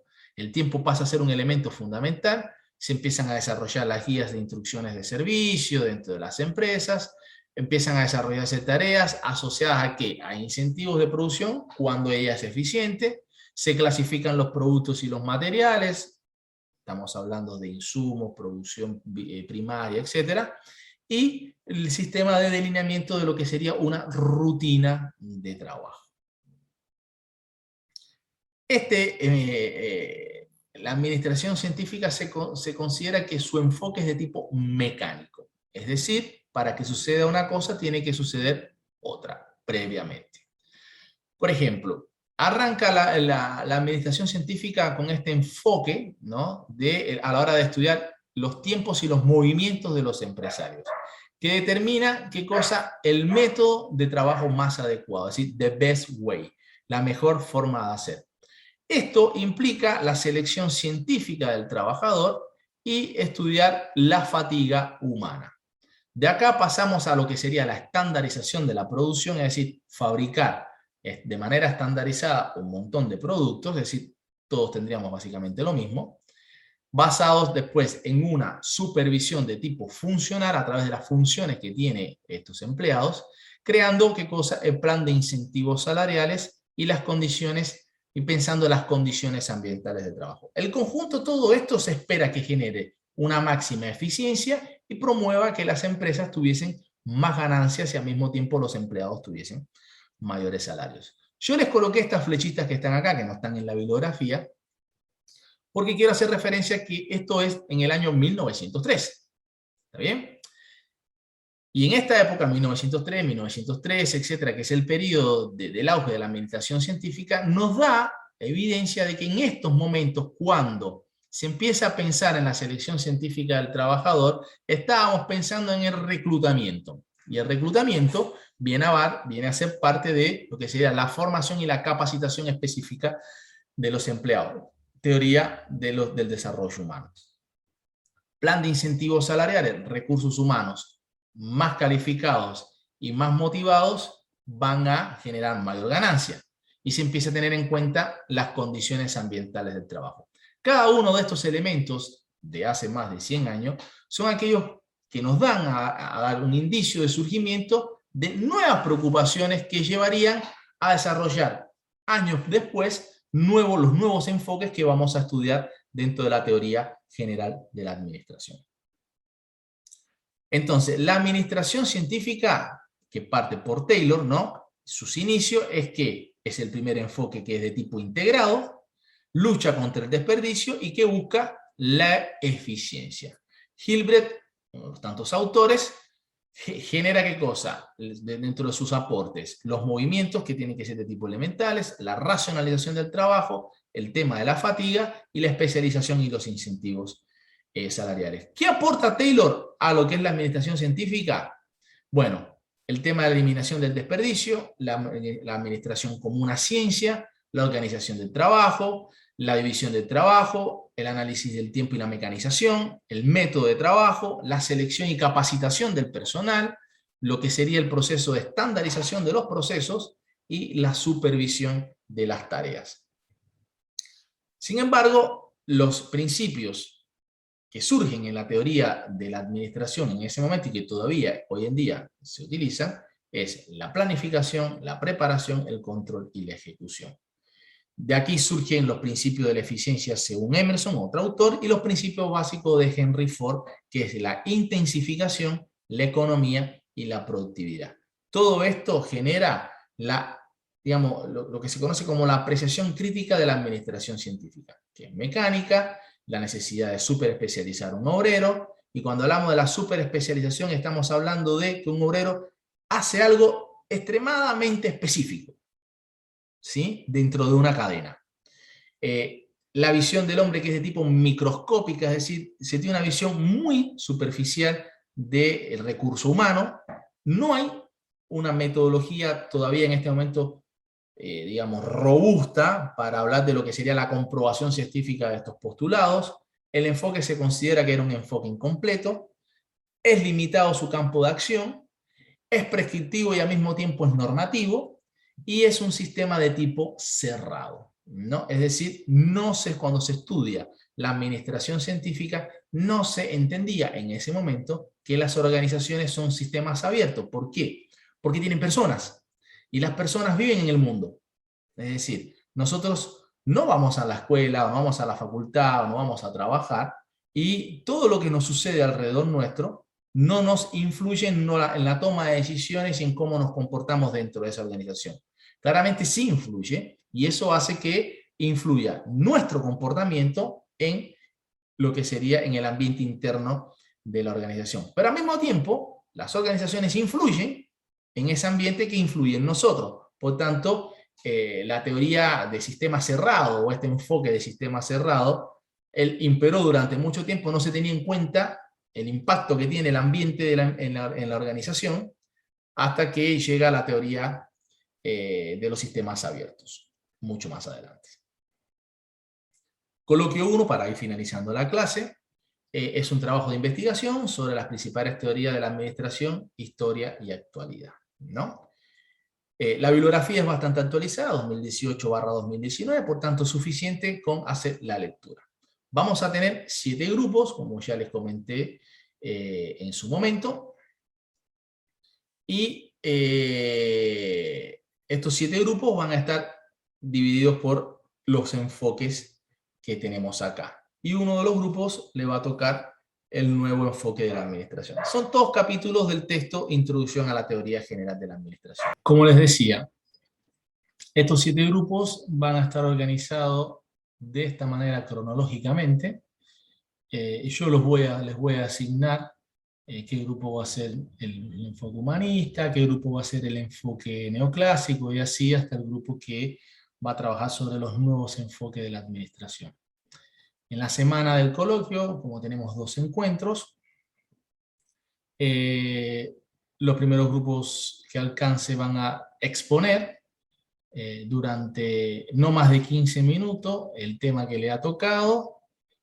pasa a ser un elemento fundamental, se empiezan a desarrollar las guías de instrucciones de servicio dentro de las empresas, empiezan a desarrollarse tareas asociadas ¿a qué? A incentivos de producción cuando ella es eficiente, se clasifican los productos y los materiales, estamos hablando de insumos, producción primaria, etc. Y el sistema de delineamiento de lo que sería una rutina de trabajo. La administración científica se considera que su enfoque es de tipo mecánico, es decir, para que suceda una cosa tiene que suceder otra previamente. Por ejemplo, arranca la administración científica con este enfoque, ¿no? A la hora de estudiar los tiempos y los movimientos de los empresarios, que determina qué cosa, el método de trabajo más adecuado, es decir, the best way, la mejor forma de hacer. Esto implica la selección científica del trabajador y estudiar la fatiga humana. De acá pasamos a lo que sería la estandarización de la producción, es decir, fabricar de manera estandarizada un montón de productos, es decir, todos tendríamos básicamente lo mismo, basados después en una supervisión de tipo funcional a través de las funciones que tienen estos empleados, creando ¿qué cosa? El plan de incentivos salariales y las condiciones y pensando en las condiciones ambientales de trabajo. El conjunto de todo esto se espera que genere una máxima eficiencia y promueva que las empresas tuviesen más ganancias y al mismo tiempo los empleados tuviesen mayores salarios. Yo les coloqué estas flechitas que están acá, que no están en la bibliografía, porque quiero hacer referencia a que esto es en el año 1903. ¿Está bien? Y en esta época, 1903, 1913, etcétera, que es el periodo del auge de la administración científica, nos da evidencia de que en estos momentos, cuando se empieza a pensar en la selección científica del trabajador, estábamos pensando en el reclutamiento. Y el reclutamiento viene a ser parte de lo que sería la formación y la capacitación específica de los empleados. Teoría del desarrollo humano. Plan de incentivos salariales, recursos humanos más calificados y más motivados van a generar mayor ganancia. Y se empieza a tener en cuenta las condiciones ambientales del trabajo. Cada uno de estos elementos de hace más de 100 años son aquellos que nos dan a dar un indicio de surgimiento de nuevas preocupaciones que llevarían a desarrollar años después los nuevos enfoques que vamos a estudiar dentro de la teoría general de la administración. Entonces, la administración científica, que parte por Taylor, ¿no? Sus inicios es que es el primer enfoque que es de tipo integrado, lucha contra el desperdicio y que busca la eficiencia. Hilbert, uno de los tantos autores, genera ¿qué cosa? Dentro de sus aportes, los movimientos que tienen que ser de tipo elementales, la racionalización del trabajo, el tema de la fatiga y la especialización y los incentivos salariales. ¿Qué aporta Taylor a lo que es la administración científica? Bueno, el tema de la eliminación del desperdicio, la administración como una ciencia, la organización del trabajo, la división del trabajo, el análisis del tiempo y la mecanización, el método de trabajo, la selección y capacitación del personal, lo que sería el proceso de estandarización de los procesos y la supervisión de las tareas. Sin embargo, los principios que surgen en la teoría de la administración en ese momento y que todavía hoy en día se utilizan es la planificación, la preparación, el control y la ejecución. De aquí surgen los principios de la eficiencia según Emerson, otro autor, y los principios básicos de Henry Ford, que es la intensificación, la economía y la productividad. Todo esto genera lo que se conoce como la apreciación crítica de la administración científica, que es mecánica, la necesidad de superespecializar un obrero, y cuando hablamos de la superespecialización estamos hablando de que un obrero hace algo extremadamente específico, ¿sí? Dentro de una cadena. La visión del hombre, que es de tipo microscópica, es decir, se tiene una visión muy superficial del recurso humano. No hay una metodología todavía en este momento, digamos, robusta para hablar de lo que sería la comprobación científica de estos postulados. El enfoque se considera que era un enfoque incompleto, es limitado su campo de acción, es prescriptivo y al mismo tiempo es normativo, y es un sistema de tipo cerrado, ¿no? Es decir, cuando se estudia la administración científica, no se entendía en ese momento que las organizaciones son sistemas abiertos. ¿Por qué? Porque tienen personas, y las personas viven en el mundo. Es decir, nosotros no vamos a la escuela, no vamos a la facultad, no vamos a trabajar, y todo lo que nos sucede alrededor nuestro no nos influye en la toma de decisiones y en cómo nos comportamos dentro de esa organización. Claramente sí influye, y eso hace que influya nuestro comportamiento en lo que sería en el ambiente interno de la organización. Pero al mismo tiempo, las organizaciones influyen en ese ambiente que influye en nosotros. Por tanto, la teoría de sistema cerrado, o este enfoque de sistema cerrado, imperó durante mucho tiempo. No se tenía en cuenta el impacto que tiene el ambiente en la organización, hasta que llega la teoría de los sistemas abiertos, mucho más adelante. Coloquio 1, para ir finalizando la clase, es un trabajo de investigación sobre las principales teorías de la administración, historia y actualidad, ¿no? La bibliografía es bastante actualizada, 2018/2019, por tanto suficiente con hacer la lectura. Vamos a tener 7 grupos, como ya les comenté en su momento, y estos 7 grupos van a estar divididos por los enfoques que tenemos acá. Y uno de los grupos le va a tocar el nuevo enfoque de la administración. Son todos capítulos del texto Introducción a la Teoría General de la Administración. Como les decía, estos 7 grupos van a estar organizados de esta manera cronológicamente. Yo les voy a asignar qué grupo va a ser el enfoque humanista, qué grupo va a ser el enfoque neoclásico, y así hasta el grupo que va a trabajar sobre los nuevos enfoques de la administración. En la semana del coloquio, como tenemos 2 encuentros, los primeros grupos que alcance van a exponer durante no más de 15 minutos el tema que le ha tocado,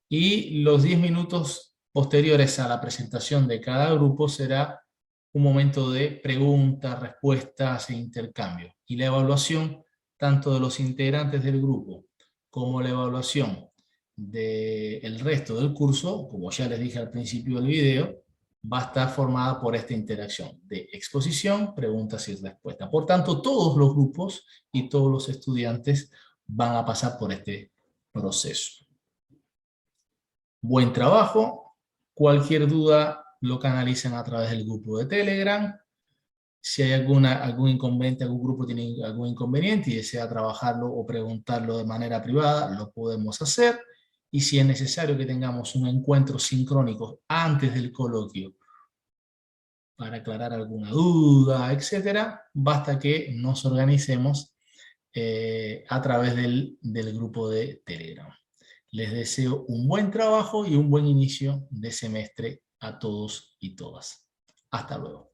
y los 10 minutos posteriores a la presentación de cada grupo será un momento de preguntas, respuestas e intercambio. Y la evaluación tanto de los integrantes del grupo como la evaluación del resto del curso, como ya les dije al principio del video, va a estar formada por esta interacción de exposición, preguntas y respuestas. Por tanto, todos los grupos y todos los estudiantes van a pasar por este proceso. Buen trabajo. Cualquier duda lo canalizan a través del grupo de Telegram. Si hay algún inconveniente, algún grupo tiene algún inconveniente y desea trabajarlo o preguntarlo de manera privada, lo podemos hacer. Y si es necesario que tengamos un encuentro sincrónico antes del coloquio para aclarar alguna duda, etcétera, basta que nos organicemos a través del grupo de Telegram. Les deseo un buen trabajo y un buen inicio de semestre a todos y todas. Hasta luego.